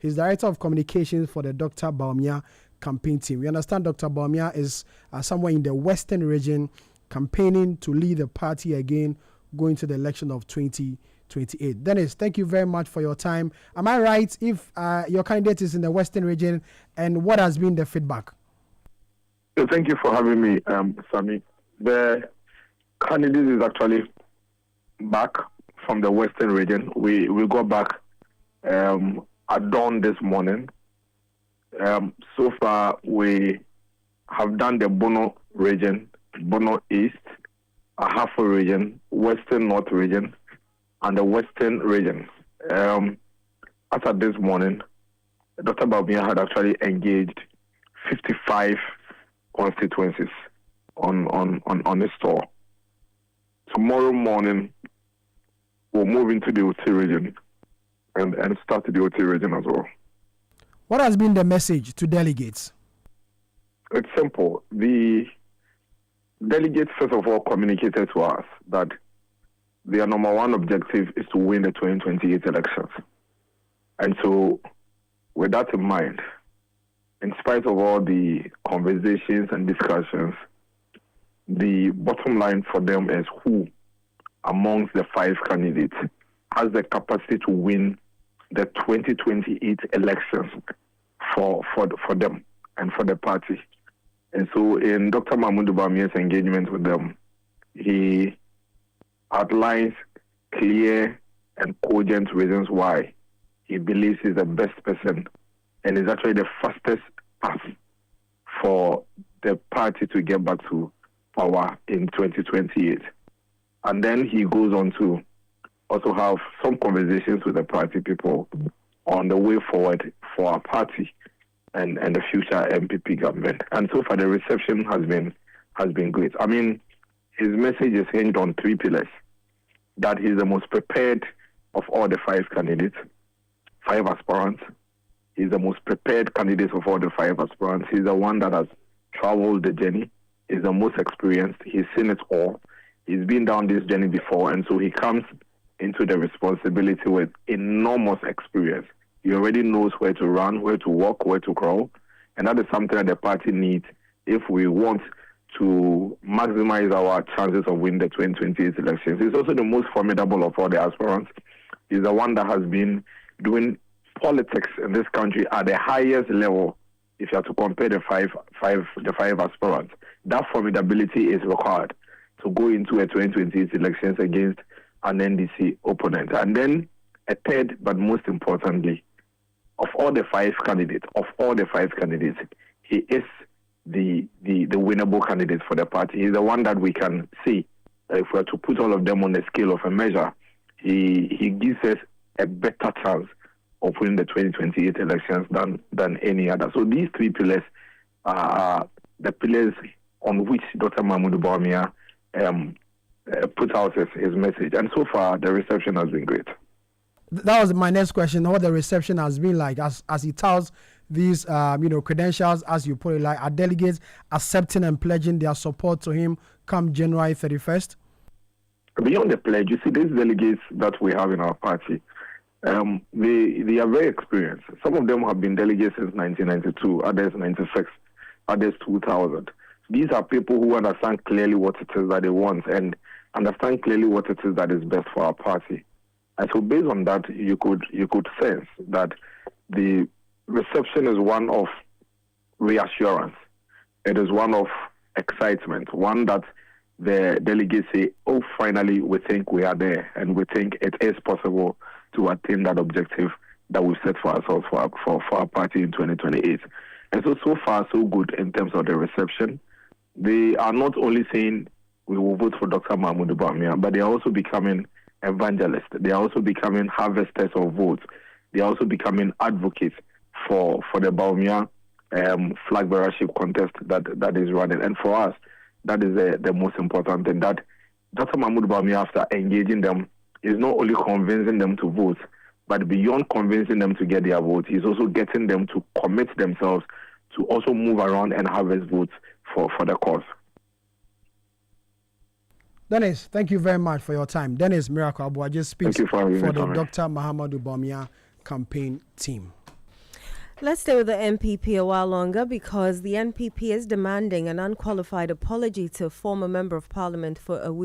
He's Director of Communications for the Dr. Bawumia campaign team. We understand Dr. Bawumia is somewhere in the Western region campaigning to lead the party again, going to the election of 2028. Dennis, thank you very much for your time. Am I right if your candidate is in the Western region, and what has been the feedback? So thank you for having me, Sammy. The candidate is actually back from the Western region. We got back at dawn this morning. So far, we have done the Bono region, Bono East, Ahafo region, Western North region, and the Western region. As of this morning, Dr. Bawumia had actually engaged 55 constituencies on his tour. Tomorrow morning, we'll move into the OT region and start the OT region as well. What has been the message to delegates? It's simple. The delegates, first of all, communicated to us that their number one objective is to win the 2028 elections. And so, with that in mind, in spite of all the conversations and discussions, the bottom line for them is who amongst the 5 candidates has the capacity to win the 2028 elections for them and for the party. And so in Dr. Mahmoud Bawumia's engagement with them, he outlines clear and cogent reasons why he believes he's the best person and is actually the fastest path for the party to get back to power in 2028. And then he goes on to also have some conversations with the party people on the way forward for our party and the future NPP government. And so far the reception has been great. I mean, his message is hinged on 3 pillars. That he's the most prepared of all the 5 candidates, 5 aspirants. He's the most prepared candidate of all the 5 aspirants. He's the one that has traveled the journey. He's the most experienced. He's seen it all. He's been down this journey before, and so he comes into the responsibility with enormous experience. He already knows where to run, where to walk, where to crawl, and that is something that the party needs if we want to maximize our chances of winning the 2028 elections. He's also the most formidable of all the aspirants. He's the one that has been doing politics in this country at the highest level. If you have to compare the five aspirants, that formidability is required to go into a 2028 elections against an NDC opponent. And then a third, but most importantly, of all the 5 candidates, he is the winnable candidate for the party. He's the one that we can see. If we are to put all of them on the scale of a measure, he gives us a better chance of winning the 2028 elections than any other. So these 3 pillars are the pillars on which Dr. Mahmoud Bawumia put out his message. And so far, the reception has been great. That was my next question, what the reception has been like as he tells these credentials, as you put it, like, are delegates accepting and pledging their support to him come January 31st? Beyond the pledge, you see, these delegates that we have in our party, they are very experienced. Some of them have been delegates since 1992, others 96, others 2000. These are people who understand clearly what it is that they want and understand clearly what it is that is best for our party. And so based on that, you could sense that the reception is one of reassurance. It is one of excitement, one that the delegates say, oh, finally, we think we are there, and we think it is possible to attain that objective that we set for ourselves for our party in 2028. And so far, so good in terms of the reception. They are not only saying we will vote for Dr. Mahmoud Bawumia, but they are also becoming evangelists. They are also becoming harvesters of votes. They are also becoming advocates for the Bawumia flag bearership contest that is running. And for us, that is the most important thing, that Dr. Mahmoud Bawumia, after engaging them, is not only convincing them to vote, but beyond convincing them to get their vote, he's also getting them to commit themselves to also move around and harvest votes for the cause. Dennis, thank you very much for your time. Dennis Miracle Abuaje speaks for the Tommy. Dr. Mahmoud Bawumia campaign team. Let's stay with the NPP a while longer because the NPP is demanding an unqualified apology to a former member of parliament for Awutu